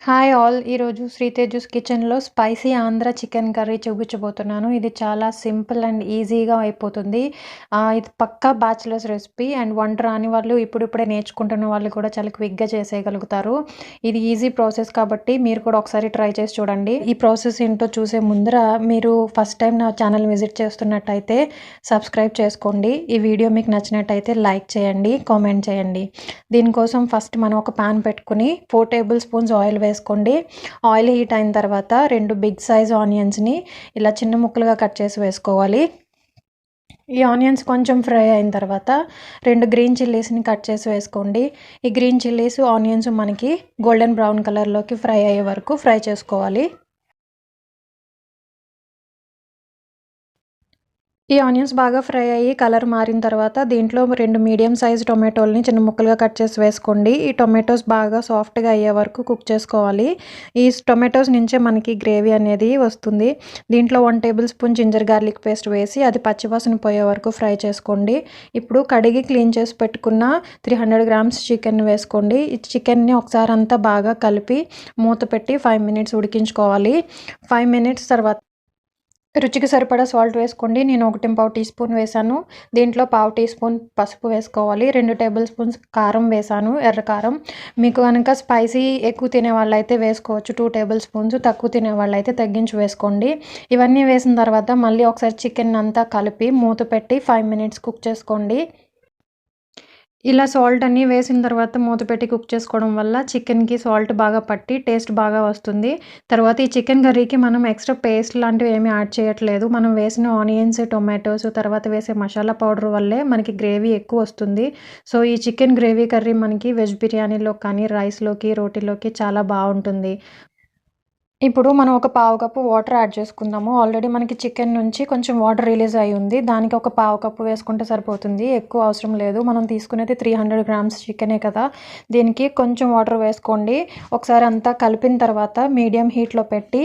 Hi all! ఈరోజు శ్రీతేజుస్ కిచెన్‌లో spicy Andhra chicken curry చూపించబోతున్నాను. ఇది చాలా సింపుల్ అండ్ ఈజీగా అయిపోతుంది. ఇది పక్కా బ్యాచిలర్స్ రెసిపీ అండ్ వంట రాని వాళ్ళు ఇప్పుడిప్పుడే నేర్చుకుంటున్న వాళ్ళు కూడా చాలా క్విక్‌గా చేసేయగలుగుతారు. ఇది ఈజీ ప్రాసెస్ కాబట్టి మీరు కూడా ఒకసారి ట్రై చేసి చూడండి. ఈ ప్రాసెస్ ఏంటో చూసే ముందర మీరు ఫస్ట్ టైం నా ఛానల్ విజిట్ చేస్తున్నట్టయితే సబ్స్క్రైబ్ చేసుకోండి. ఈ వీడియో మీకు నచ్చినట్టయితే లైక్ చేయండి, కామెంట్ చేయండి. దీనికోసం ఫస్ట్ మనం ఒక పాన్ పెట్టుకుని 4 టేబుల్ స్పూన్స్ ఆయిల్ వేసుకోండి. ఆయిల్ హీట్ అయిన తర్వాత 2 బిగ్ సైజ్ ఆనియన్స్ని ఇలా చిన్న ముక్కలుగా కట్ చేసి వేసుకోవాలి. ఈ ఆనియన్స్ కొంచెం ఫ్రై అయిన తర్వాత 2 గ్రీన్ చిల్లీస్ని కట్ చేసి వేసుకోండి. ఈ గ్రీన్ చిల్లీస్ ఆనియన్స్ మనకి గోల్డెన్ బ్రౌన్ కలర్లోకి ఫ్రై అయ్యే వరకు ఫ్రై చేసుకోవాలి. ఈ ఆనియన్స్ బాగా ఫ్రై అయ్యి కలర్ మారిన తర్వాత దీంట్లో 2 మీడియం సైజ్ టొమాటోల్ని చిన్న ముక్కలుగా కట్ చేసి వేసుకోండి. ఈ టొమాటోస్ బాగా సాఫ్ట్గా అయ్యే వరకు కుక్ చేసుకోవాలి. ఈ టొమాటోస్ నుంచే మనకి గ్రేవీ అనేది వస్తుంది. దీంట్లో 1 table spoon ginger garlic paste వేసి అది పచ్చివాసన పోయే వరకు ఫ్రై చేసుకోండి. ఇప్పుడు కడిగి క్లీన్ చేసి పెట్టుకున్న 300 గ్రామ్స్ చికెన్ వేసుకోండి. ఈ చికెన్ని ఒకసారి అంతా బాగా కలిపి మూత పెట్టి 5 మినిట్స్ ఉడికించుకోవాలి. 5 మినిట్స్ తర్వాత రుచికి సరిపడా సాల్ట్ వేసుకోండి. నేను 1 టీ స్పూన్ వేసాను. దీంట్లో 1/2 టీ స్పూన్ పసుపు వేసుకోవాలి. 2 టేబుల్ స్పూన్స్ కారం వేసాను, ఎర్ర కారం. మీకు కనుక స్పైసీ ఎక్కువ తినే వాళ్ళైతే వేసుకోవచ్చు 2 టేబుల్ స్పూన్స్, తక్కువ తినే వాళ్ళైతే తగ్గించి వేసుకోండి. ఇవన్నీ వేసిన తర్వాత మళ్ళీ ఒకసారి చికెన్ అంతా కలిపి మూత పెట్టి 5 మినిట్స్ కుక్ చేసుకోండి. ఇలా సాల్ట్ అన్నీ వేసిన తర్వాత మూత పెట్టి కుక్ చేసుకోవడం వల్ల చికెన్‌కి సాల్ట్ బాగా పట్టి టేస్ట్ బాగా వస్తుంది. తర్వాత ఈ చికెన్ కర్రీకి మనం ఎక్స్ట్రా పేస్ట్ లాంటివి ఏమీ యాడ్ చేయట్లేదు. మనం వేసిన ఆనియన్స్, టొమాటోస్ తర్వాత వేసే మసాలా పౌడర్ వల్లే మనకి గ్రేవీ ఎక్కువ వస్తుంది. సో ఈ చికెన్ గ్రేవీ కర్రీ మనకి వెజ్ బిర్యానీలో కానీ, రైస్‌లోకి, రోటీలోకి చాలా బావుంటుంది. ఇప్పుడు మనం ఒక పావు కప్పు వాటర్ యాడ్ చేసుకుందాము. ఆల్రెడీ మనకి చికెన్ నుంచి కొంచెం వాటర్ రిలీజ్ అయ్యి ఉంది. దానికి ఒక పావు కప్పు వేసుకుంటే సరిపోతుంది. ఎక్కువ అవసరం లేదు. మనం తీసుకునేది 300 గ్రామ్స్ చికెనే కదా! దీనికి కొంచెం వాటర్ వేసుకోండి. ఒకసారి అంతా కలిపిన తర్వాత మీడియం హీట్‌లో పెట్టి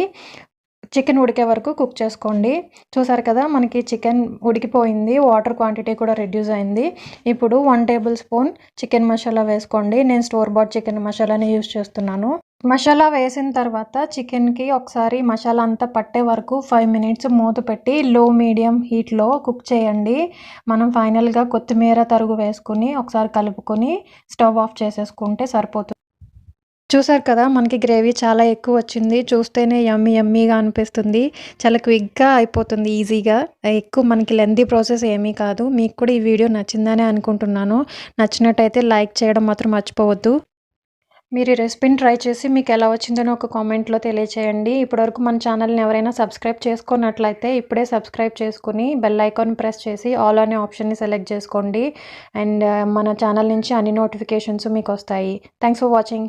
చికెన్ ఉడికే వరకు కుక్ చేసుకోండి. చూసారు కదా మనకి చికెన్ ఉడికిపోయింది. వాటర్ క్వాంటిటీ కూడా రెడ్యూస్ అయింది. ఇప్పుడు 1 టేబుల్ స్పూన్ చికెన్ మసాలా వేసుకోండి. నేను స్టోర్ బాట్ చికెన్ మసాలాని యూజ్ చేస్తున్నాను. మసాలా వేసిన తర్వాత చికెన్‌కి ఒకసారి మసాలా అంతా పట్టే వరకు 5 మినిట్స్ మూత పెట్టి లో మీడియం హీట్‌లో కుక్ చేయండి. మనం ఫైనల్‌గా కొత్తిమీర తరుగు వేసుకొని ఒకసారి కలుపుకొని స్టవ్ ఆఫ్ చేసేసుకుంటే సరిపోతుంది. చూసారు కదా మనకి గ్రేవీ చాలా ఎక్కువ వచ్చింది. చూస్తేనే యమ్మీ యమ్మీగా అనిపిస్తుంది. చాలా క్విక్‌గా అయిపోతుంది ఈజీగా. ఎక్కువ మనకి లెంతీ ప్రాసెస్ ఏమీ కాదు. మీకు కూడా ఈ వీడియో నచ్చిందనే అనుకుంటున్నాను. నచ్చినట్టయితే లైక్ చేయడం మాత్రం మర్చిపోవద్దు. మీరు ఈ రెసిపీని ట్రై చేసి మీకు ఎలా వచ్చిందో ఒక కామెంట్లో తెలియచేయండి. ఇప్పటివరకు మన ఛానల్ని ఎవరైనా సబ్స్క్రైబ్ చేసుకున్నట్లయితే ఇప్పుడే సబ్స్క్రైబ్ చేసుకుని బెల్ ఐకాన్ ప్రెస్ చేసి ఆల్ అనే ఆప్షన్ని సెలెక్ట్ చేసుకోండి. అండ్ మన ఛానల్ నుంచి అన్ని నోటిఫికేషన్స్ మీకు వస్తాయి. Thanks for watching.